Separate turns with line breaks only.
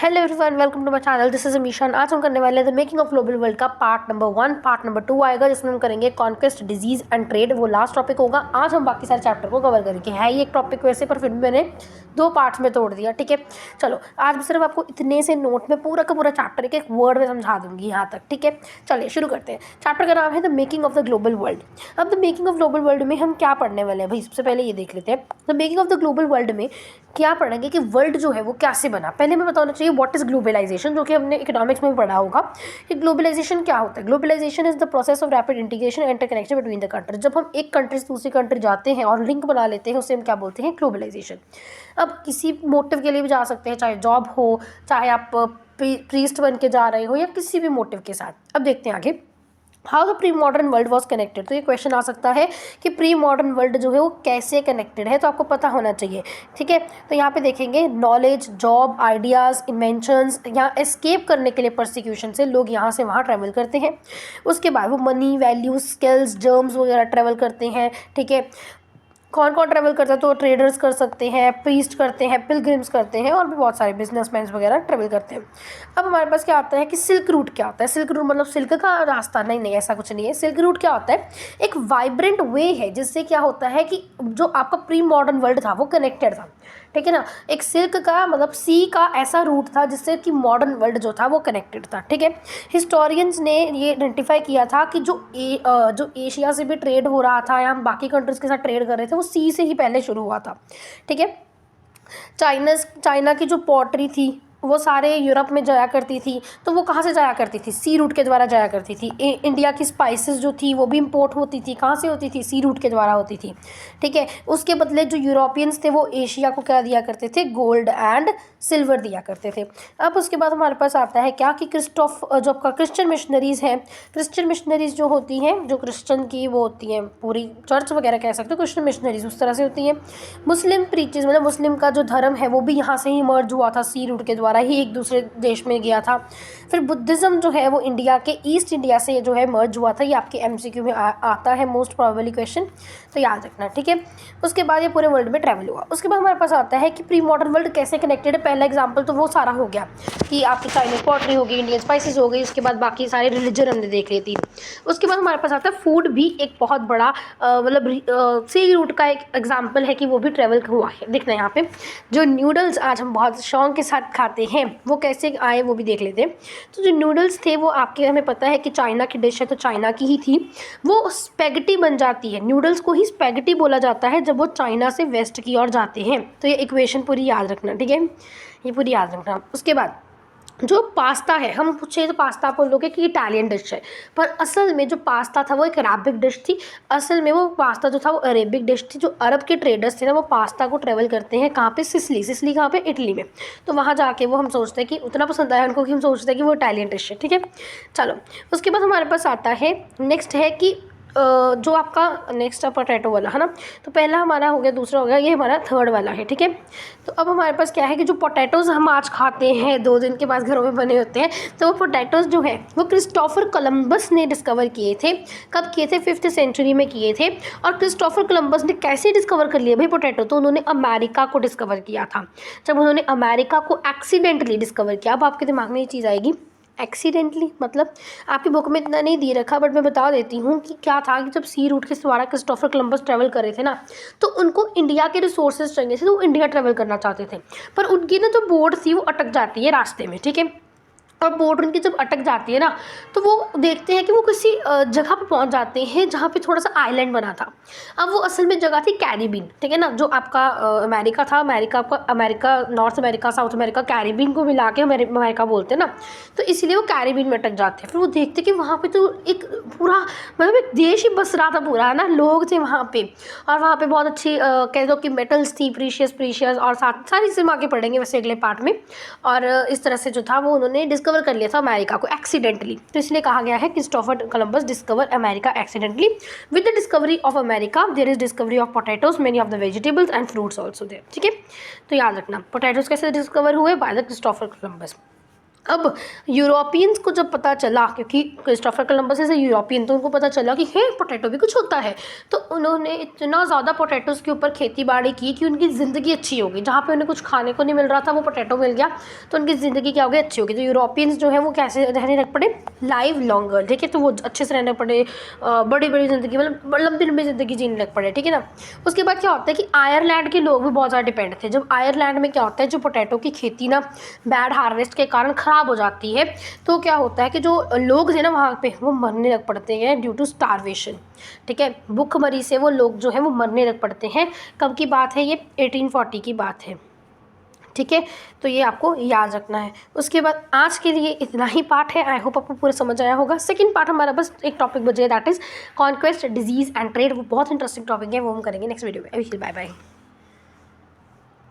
Hello everyone, welcome to my channel. This is Amishan. आज हम करने वाले हैं the making of global world का पार्ट नंबर 1। पार्ट नंबर 2 आएगा जिसमें हम करेंगे कॉन्क्वेस्ट, डिजीज एंड ट्रेड। वो लास्ट टॉपिक होगा। आज हम बाकी सारे चैप्टर को कवर करेंगे। है ये एक टॉपिक वैसे, पर फिर भी मैंने 2 पार्ट्स में तोड़ दिया। ठीक है, चलो आज मैं सिर्फ आपको इतने से नोट में पूरा का पूरा चैप्टर एक वर्ड में समझा दूंगी यहाँ तक। ठीक है, चलिए शुरू करते हैं। चैप्टर का नाम है the making of the global world. अब the making of global world में हम क्या पढ़ने वाले हैं भाई, सबसे पहले ये देख लेते हैं। The making of the global world में क्या पढ़ेंगे कि वर्ल्ड जो है वो कैसे बना। पहले हमें बताना चाहिए व्हाट इज ग्लोबलाइजेशन, जो कि हमने इकोनॉमिक्स में पढ़ा होगा कि ग्लोबलाइजेशन क्या होता है। Globalisation is the process of rapid integration and interconnection between the country. जब हम एक कंट्री से दूसरी कंट्री जाते हैं और लिंक बना लेते हैं, उसे हम क्या बोलते हैं, ग्लोबलाइजेशन। अब किसी मोटिव के लिए भी जा सकते हैं, चाहे जॉब हो, चाहे आप प्रीस्ट बन के जा रहे हो, या किसी भी मोटिव के साथ। अब देखते हैं आगे, how the pre modern world was connected. तो ये क्वेश्चन आ सकता है कि प्री मॉडर्न वर्ल्ड जो है वो कैसे कनेक्टेड है, तो आपको पता होना चाहिए। ठीक है, तो यहाँ पे देखेंगे नॉलेज, जॉब, आइडियाज़, इन्वेंशंस। यहाँ एस्केप करने के लिए परसिक्यूशन से लोग यहाँ से वहाँ ट्रैवल करते हैं। उसके बाद वो मनी, वैल्यूज, स्किल्स, जर्म्स वगैरह ट्रैवल करते हैं। ठीक है, कौन कौन ट्रैवल करता है, तो ट्रेडर्स कर सकते हैं, प्रीस्ट करते हैं, पिलग्रिम्स करते हैं, और भी बहुत सारे बिजनेसमैन वगैरह ट्रैवल करते हैं। अब हमारे पास क्या आता है कि सिल्क रूट क्या होता है। सिल्क रूट मतलब सिल्क का रास्ता, नहीं ऐसा कुछ नहीं है। सिल्क रूट क्या होता है, एक वाइब्रेंट वे है जिससे क्या होता है कि जो आपका प्री मॉडर्न वर्ल्ड था वो कनेक्टेड था। ठीक है ना, एक सिल्क का मतलब सी का ऐसा रूट था जिससे कि मॉडर्न वर्ल्ड जो था वो कनेक्टेड था। ठीक है, हिस्टोरियंस ने ये आइडेंटिफाई किया था कि जो एशिया से भी ट्रेड हो रहा था या हम बाकी कंट्रीज़ के साथ ट्रेड कर रहे थे, वो सी से ही पहले शुरू हुआ था। ठीक है, चाइना की जो पॉटरी थी वो सारे यूरोप में जाया करती थी, तो वो कहाँ से जाया करती थी, सी रूट के द्वारा जाया करती थी। इंडिया की स्पाइसेस जो थी वो भी इंपोर्ट होती थी, कहाँ से होती थी, सी रूट के द्वारा होती थी। ठीक है, उसके बदले जो यूरोपियंस थे वो एशिया को क्या दिया करते थे, गोल्ड एंड सिल्वर दिया करते थे। अब उसके बाद हमारे पास आता है क्या कि जो आपका क्रिश्चियन मिशनरीज़ हैं, क्रिश्चियन मिशनरीज़ जो होती हैं, जो क्रिश्चियन की वो होती हैं, पूरी चर्च वगैरह कह सकते हो, क्रिश्चियन मिशनरीज़ उस तरह से होती हैं। मुस्लिम प्रीचर्स मतलब मुस्लिम का जो धर्म है वो भी यहाँ से ही मर्ज हुआ था, सी रूट के द्वारा ही एक दूसरे देश में गया था। फिर बुद्धिज़्म जो है वो इंडिया के ईस्ट इंडिया से जो है मर्ज हुआ था। ये आपके एमसीक्यू में आता है मोस्ट प्रोबेबली क्वेश्चन, तो याद रखना। ठीक है, उसके बाद ये पूरे वर्ल्ड में ट्रैवल हुआ। उसके बाद हमारे पास आता है कि प्री मॉडर्न वर्ल्ड कैसे कनेक्टेड है। पहला एग्जाम्पल तो वो सारा हो गया कि आपकी चाइनीज पॉटरी हो गई, इंडियन स्पाइसेस हो गई, उसके बाद बाकी सारे रिलीजन हमने देख ली थी। उसके बाद हमारे पास आता है फूड भी एक बहुत बड़ा मतलब सी रूट का एक एग्जाम्पल है कि वो भी ट्रैवल हुआ है। देखना यहाँ पे जो नूडल्स आज हम बहुत शौक के साथ खाते हैं वो कैसे आए वो भी देख लेते हैं। तो जो नूडल्स थे वो आपके, हमें पता है कि चाइना की डिश है तो चाइना की ही थी। वो स्पेगेटी बन जाती है, नूडल्स को ही स्पेगेटी बोला जाता है जब वो चाइना से वेस्ट की ओर जाते हैं। तो ये इक्वेशन पूरी याद रखना। ठीक है, ये पूरी याद रखना। उसके बाद जो पास्ता है, हम पूछे तो पास्ता आप बोलोगे कि इटालियन डिश है, पर असल में जो पास्ता था वो एक अरबिक डिश थी। असल में वो पास्ता जो था वो अरेबिक डिश थी। जो अरब के ट्रेडर्स थे ना, वो पास्ता को ट्रेवल करते हैं कहाँ पे, सिसली कहाँ पे, इटली में। तो वहाँ जाके वो हम सोचते हैं कि उतना पसंद आया उनको कि हम सोचते हैं कि वो इटालियन डिश है। ठीक है, चलो उसके बाद हमारे पास आता है नेक्स्ट है कि जो आपका नेक्स्ट है पोटैटो वाला है ना। तो पहला हमारा हो गया, दूसरा हो गया, ये हमारा थर्ड वाला है। ठीक है, तो अब हमारे पास क्या है कि जो पोटैटोज़ हम आज खाते हैं 2 दिन के बाद घरों में बने होते हैं, तो वो पोटैटोज़ जो है वो क्रिस्टोफर कोलंबस ने डिस्कवर किए थे। कब किए थे, 5th सेंचुरी में किए थे। और क्रिस्टोफर कोलंबस ने कैसे डिस्कवर कर लिया भाई पोटैटो, तो उन्होंने अमेरिका को डिस्कवर किया था। जब उन्होंने अमेरिका को एक्सीडेंटली डिस्कवर किया। अब आपके दिमाग में ये चीज़ आएगी एक्सीडेंटली मतलब, आपकी बुक में इतना नहीं दे रखा, बट मैं बता देती हूँ कि क्या था कि जब सी रूट के द्वारा क्रिस्टोफर कोलंबस ट्रैवल कर रहे थे ना, तो उनको इंडिया के रिसोर्सेज चाहिए थे, तो वो इंडिया ट्रैवल करना चाहते थे। पर उनकी ना जो बोट थी वो अटक जाती है रास्ते में। ठीक है, और बोट उनकी जब अटक जाती है ना, तो वो देखते हैं कि वो किसी जगह पे पहुंच जाते हैं जहाँ पे थोड़ा सा आइलैंड बना था। अब वो असल में जगह थी कैरिबियन। ठीक है ना, जो आपका अमेरिका था, America north America, south America, Caribbean को मिला के अमेरिका बोलते हैं ना, तो इसीलिए वो कैरिबियन में अटक जाते हैं। फिर वो देखते कि वहाँ पर तो एक पूरा मतलब एक देश ही बस रहा था पूरा, है ना, लोग थे वहाँ पर। और वहाँ पर बहुत अच्छी कह दो कि मेटल्स थी, प्रीशियस, और सारी चीज़ें आगे पढ़ेंगे वैसे अगले पार्ट में। और इस तरह से जो था वो उन्होंने डिस्कवर कर लिया था अमेरिका को एक्सीडेंटली। तो इसलिए कहा गया है Christopher Columbus discover America accidentally. With the discovery of America there is discovery of potatoes, many of the vegetables and fruits also there. ठीक है, तो याद रखना पोटैटोज कैसे डिस्कवर हुए, बाय द क्रिस्टोफर कोलंबस। अब यूरोपियंस को जब पता चला, क्योंकि क्रिस्टोफर कोलंबस इज यूरोपियन, तो उनको पता चला कि हे पोटैटो भी कुछ होता है, तो उन्होंने इतना ज़्यादा पोटैटोज़ के ऊपर खेती बाड़ी की कि उनकी ज़िंदगी अच्छी हो गई। जहाँ पे उन्हें कुछ खाने को नहीं मिल रहा था, वो पोटैटो मिल गया, तो उनकी ज़िंदगी क्या हो गई, अच्छी हो गई। तो यूरोपियंस जो है वो कैसे रहने लग पड़े, लाइव लॉन्गर, ठीक है, तो वो अच्छे से रहने पड़े, बड़ी बड़ी ज़िंदगी, मतलब लंबी लंबी ज़िंदगी जीने लग पड़े, ठीक है ना। उसके बाद क्या होता है कि आयरलैंड के लोग भी बहुत ज़्यादा डिपेंड थे। जब आयरलैंड में क्या होता है, जो पोटैटो की खेती ना बैड हार्वेस्ट के कारण ख़राब हो जाती है, तो क्या होता है कि जो लोग थे ना वहाँ पे, वो मरने लग पड़ते हैं ड्यू टू स्टारवेशन, ठीक है, भूखमरी से वो लोग जो है वो मरने लग पड़ते हैं। कब की बात है ये, 1840 की बात है, ठीक है। तो ये आपको याद रखना है। उसके बाद आज के लिए इतना ही पार्ट है। आई होप आपको पूरा समझ आया होगा। सेकंड पार्ट हमारा बस एक टॉपिक बचे, that is conquest, disease and trade. वो बहुत इंटरेस्टिंग टॉपिक है, वो हम करेंगे नेक्स्ट वीडियो में। अभी बाय बाय।